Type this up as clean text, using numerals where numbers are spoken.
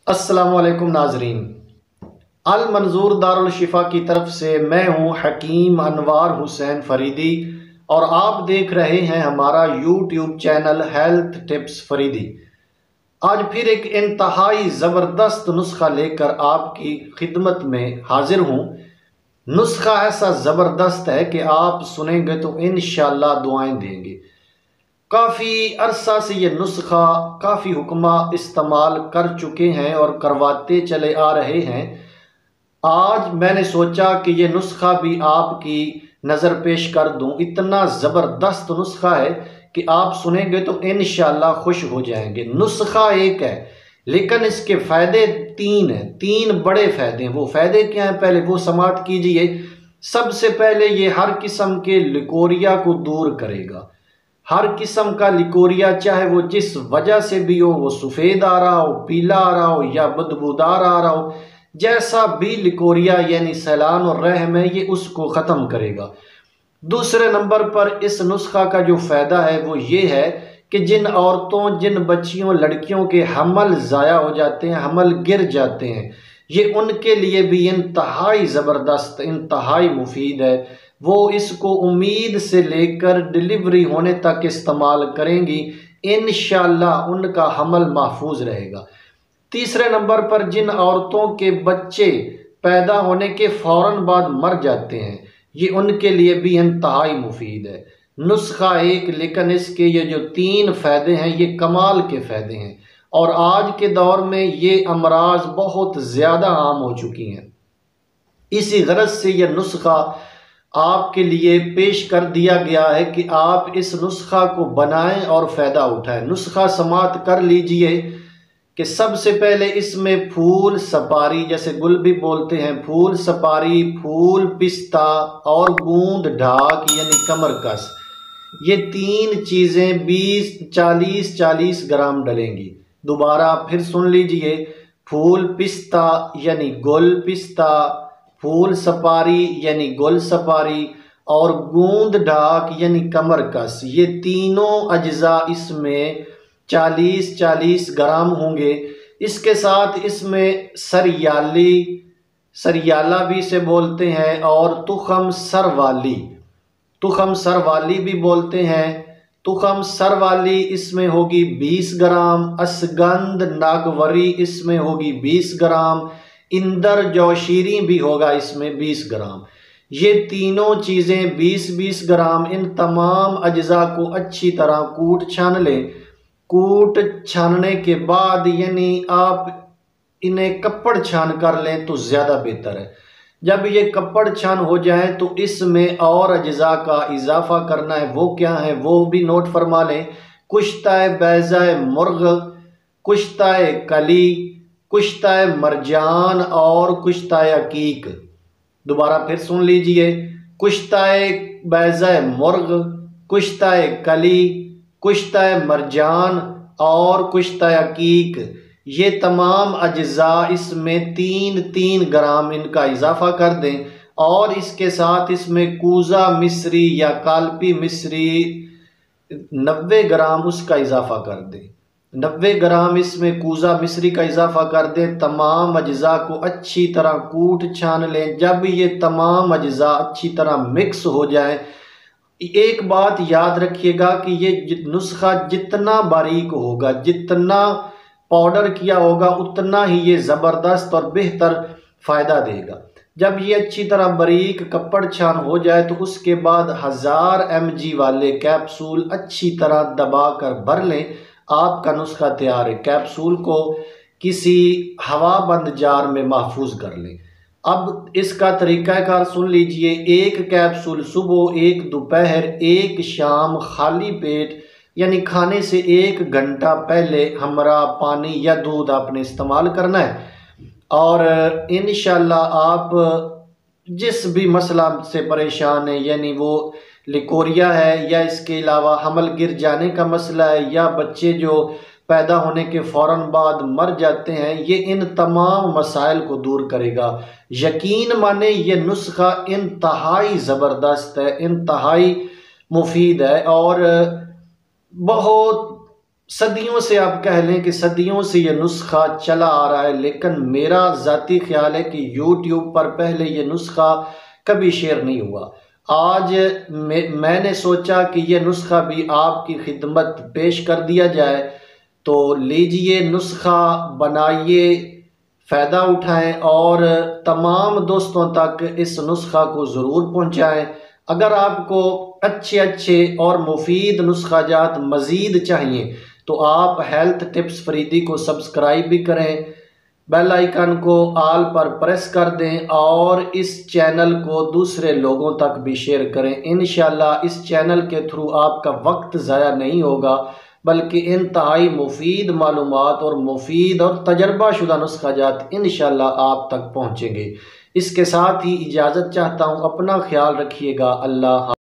अस्सलामु अलैकुम नाजरीन। अल मंजूर दारुल शिफा की तरफ से मैं हूँ हकीम अनवार हुसैन फरीदी और आप देख रहे हैं हमारा YouTube channel health tips Faridi. आज फिर एक इंतहाई ज़बरदस्त नुस्खा लेकर आपकी खिदमत में हाजिर हूँ। नुस्खा ऐसा ज़बरदस्त है कि आप सुनेंगे तो इंशाअल्लाह दुआएं देंगे। काफ़ी अरसा से ये नुस्खा काफ़ी हुक्मा इस्तेमाल कर चुके हैं और करवाते चले आ रहे हैं। आज मैंने सोचा कि ये नुस्खा भी आपकी नज़र पेश कर दूं। इतना ज़बरदस्त नुस्खा है कि आप सुनेंगे तो इंशाअल्लाह खुश हो जाएंगे। नुस्खा एक है लेकिन इसके फ़ायदे तीन हैं, तीन बड़े फ़ायदे हैं। वो फ़ायदे क्या हैं पहले वो समाप्त कीजिए। सबसे पहले ये हर किस्म के लिकोरिया को दूर करेगा। हर किस्म का लिकोरिया चाहे वो जिस वजह से भी हो, वो सफ़ेद आ रहा हो, पीला आ रहा हो या बदबूदार आ रहा हो, जैसा भी लिकोरिया यानी सैलान और रहम है, ये उसको ख़त्म करेगा। दूसरे नंबर पर इस नुस्खा का जो फ़ायदा है वो ये है कि जिन औरतों, जिन बच्चियों, लड़कियों के हमल ज़ाया हो जाते हैं, हमल गिर जाते हैं, ये उनके लिए भी इंतहाई ज़बरदस्त, इंतहाई मुफीद है। वो इसको उम्मीद से लेकर डिलीवरी होने तक इस्तेमाल करेंगी, इंशाअल्लाह उनका हमल महफूज रहेगा। तीसरे नंबर पर जिन औरतों के बच्चे पैदा होने के फ़ौरन बाद मर जाते हैं, ये उनके लिए भी इंतहाई मुफीद है। नुस्खा एक लेकिन इसके ये जो तीन फ़ायदे हैं ये कमाल के फ़ायदे हैं और आज के दौर में ये अमराज बहुत ज़्यादा आम हो चुकी हैं। इसी गरज से यह नुस्खा आपके लिए पेश कर दिया गया है कि आप इस नुस्खा को बनाएं और फ़ायदा उठाएं। नुस्खा समाप्त कर लीजिए कि सबसे पहले इसमें फूल सपारी, जैसे गुल भी बोलते हैं, फूल सपारी, फूल पिस्ता और गूंद ढाक यानी कमरकस, ये तीन चीज़ें 40-40 ग्राम डलेंगी। दोबारा फिर सुन लीजिए, फूल पिस्ता यानी गुल पिस्ता, फूल सपारी यानी गुल सपारी और गूंद ढाक यानी कमरकस, ये तीनों अज्जा इसमें 40-40 ग्राम होंगे। इसके साथ इसमें सरियाला भी इसे बोलते हैं और तुखम सरवाली भी बोलते हैं। तुखम सरवाली इसमें होगी 20 ग्राम, असगंध नागवरी इसमें होगी 20 ग्राम, इंदर जौशीरी भी होगा इसमें 20 ग्राम। ये तीनों चीज़ें 20-20 ग्राम, इन तमाम अज्जा को अच्छी तरह कूट छान लें। कूट छानने के बाद यानी आप इन्हें कपड़ छान कर लें तो ज़्यादा बेहतर है। जब ये कपड़ छान हो जाए तो इसमें और अज्जा का इजाफा करना है। वो क्या है वो भी नोट फरमा लें। कुश्ताए बैज़ाए मुर्ग, कुश्ताए कली, कुश्ताए मरजान और कुश्ताए अकीक। दोबारा फिर सुन लीजिए, कुश्ताए बैज़ाए मुर्ग, कुश्ताए कली, कुश्ताए मरजान और कुश्ताए अकीक, ये तमाम अज्जा इसमें 3-3 ग्राम इनका इजाफा कर दें और इसके साथ इसमें कूज़ा मिस्री या कालपी मिस्री 90 ग्राम उसका इजाफा कर दें। 90 ग्राम इसमें कूज़ा मिस्री का इजाफा कर दें। तमाम अज्जा को अच्छी तरह कूट छान लें। जब ये तमाम अज्जा अच्छी तरह मिक्स हो जाए, एक बात याद रखिएगा कि ये नुस्खा जितना बारीक होगा, जितना पाउडर किया होगा, उतना ही ये ज़बरदस्त और बेहतर फ़ायदा देगा। जब ये अच्छी तरह बारीक कपड़ छान हो जाए तो उसके बाद 1000 mg वाले कैप्सूल अच्छी तरह दबा कर भर लें। आपका नुस्खा तैयार है। कैप्सूल को किसी हवाबंद जार में महफूज कर लें। अब इसका तरीक़ाकार सुन लीजिए। एक कैप्सूल सुबह, एक दोपहर, एक शाम, खाली पेट यानी खाने से 1 घंटा पहले हमरा पानी या दूध आपने इस्तेमाल करना है और इंशाअल्लाह आप जिस भी मसला से परेशान है, यानी वो लिकोरिया है या इसके अलावा हमल गिर जाने का मसला है या बच्चे जो पैदा होने के फ़ौरन बाद मर जाते हैं, ये इन तमाम मसाइल को दूर करेगा। यकीन माने ये नुस्खा इंतहाई ज़बरदस्त है, इंतहाई मुफीद है और बहुत सदियों से आप कह लें कि सदियों से ये नुस्खा चला आ रहा है, लेकिन मेरा ज़ाती ख्याल है कि यूट्यूब पर पहले ये नुस्खा कभी शेयर नहीं हुआ। आज मैंने सोचा कि ये नुस्खा भी आपकी खिदमत पेश कर दिया जाए, तो लीजिए नुस्खा बनाइए, फ़ायदा उठाएं और तमाम दोस्तों तक इस नुस्खा को ज़रूर पहुंचाएं। अगर आपको अच्छे अच्छे और मुफीद नुस्खाजात मज़ीद चाहिए तो आप हेल्थ टिप्स फरीदी को सब्सक्राइब भी करें, बेल आइकन को ऑल पर प्रेस कर दें और इस चैनल को दूसरे लोगों तक भी शेयर करें। इंशाल्लाह इस चैनल के थ्रू आपका वक्त ज़ाया नहीं होगा, बल्कि इंतहाई मुफीद मालूमात और मुफीद और तजर्बाशुदा नुस्खाजात इंशाल्लाह आप तक पहुँचेंगे। इसके साथ ही इजाज़त चाहता हूँ, अपना ख्याल रखिएगा। अल्लाह।